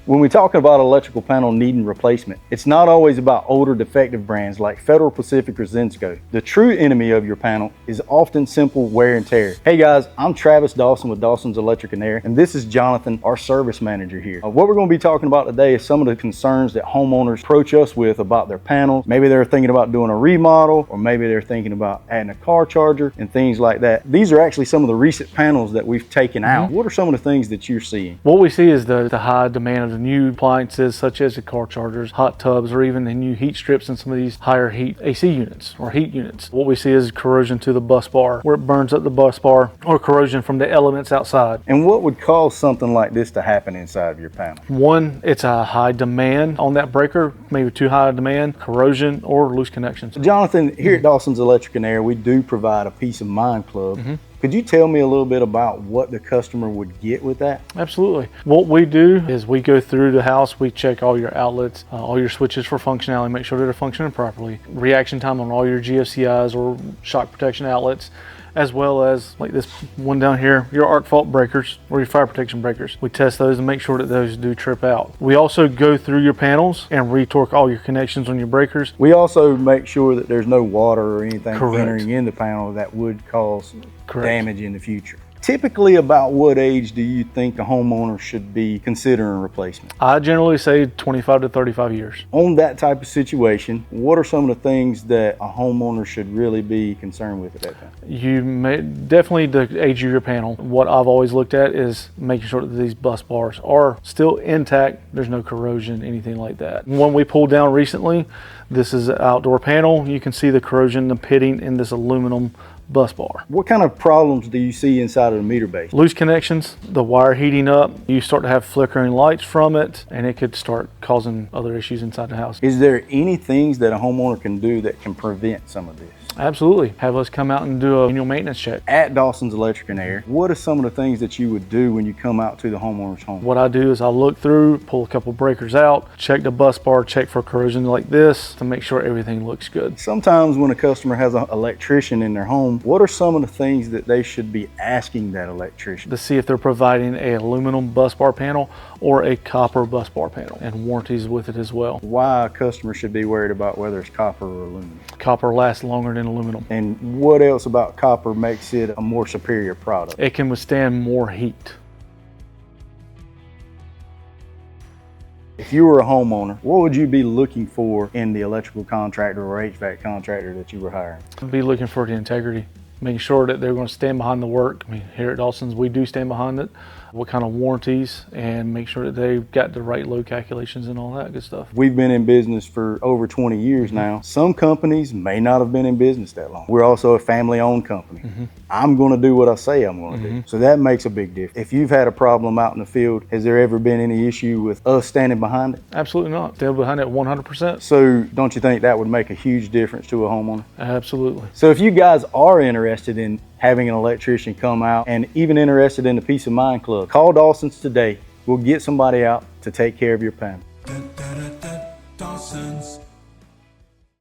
When we talk about electrical panel needing replacement, it's not always about older defective brands like Federal Pacific or Zinsco. The true enemy of your panel is often simple wear and tear. Hey guys, I'm Travis Dawson with Dawson's Electric and Air, and this is Jonathan, our service manager here. What we're going to be talking about today is some of the concerns that homeowners approach us with about their panels. Maybe they're thinking about doing a remodel, or maybe they're thinking about adding a car charger and things like that. These are actually some of the recent panels that we've taken out. What are some of the things that you're seeing? What we see is the high demand of the new appliances such as the car chargers, hot tubs, or even the new heat strips in some of these higher heat AC units or heat units. What we see is corrosion to the bus bar where it burns up the bus bar, or corrosion from the elements outside. And what would cause something like this to happen inside of your panel? One, it's a high demand on that breaker, maybe too high a demand, corrosion, or loose connections. Jonathan, here at Dawson's Electric and Air, we do provide a peace of mind club. Could you tell me a little bit about what the customer would get with that? Absolutely. What we do is we go through the house, we check all your outlets, all your switches for functionality, make sure that they're functioning properly, reaction time on all your GFCIs or shock protection outlets, as well as like this one down here, your arc fault breakers or your fire protection breakers. We test those and make sure that those do trip out. We also go through your panels and retorque all your connections on your breakers. We also make sure that there's no water or anything Correct. entering in the panel that would cause Correct. damage in the future. Typically, about what age do you think a homeowner should be considering replacement? I generally say 25 to 35 years. On that type of situation, what are some of the things that a homeowner should really be concerned with at that time? You may definitely the age of your panel. What I've always looked at is making sure that these bus bars are still intact. There's no corrosion, anything like that. One we pulled down recently, this is an outdoor panel. You can see the corrosion, the pitting in this aluminum bus bar. What kind of problems do you see inside of the meter base? Loose connections, the wire heating up, you start to have flickering lights from it, and it could start causing other issues inside the house. Is there any things that a homeowner can do that can prevent some of this? Absolutely. Have us come out and do an annual maintenance check. At Dawson's Electric and Air, what are some of the things that you would do when you come out to the homeowner's home? What I do is I look through, pull a couple breakers out, check the bus bar, check for corrosion like this to make sure everything looks good. Sometimes when a customer has an electrician in their home, what are some of the things that they should be asking that electrician? To see if they're providing a aluminum bus bar panel or a copper bus bar panel, and warranties with it as well. Why a customer should be worried about whether it's copper or aluminum? Copper lasts longer than aluminum. And what else about copper makes it a more superior product? It can withstand more heat. If you were a homeowner, what would you be looking for in the electrical contractor or HVAC contractor that you were hiring? I'd be looking for the integrity, making sure that they're going to stand behind the work. I mean, here at Dawson's, we do stand behind it. What kind of warranties, and make sure that they've got the right load calculations and all that good stuff. We've been in business for over 20 years now. Some companies may not have been in business that long. We're also a family-owned company. I'm going to do what I say I'm going to do. So that makes a big difference. If you've had a problem out in the field, has there ever been any issue with us standing behind it? Absolutely not. Stand behind it 100%. So don't you think that would make a huge difference to a homeowner? Absolutely. So if you guys are interested in having an electrician come out and even interested in the Peace of Mind Club, call Dawson's today. We'll get somebody out to take care of your panel.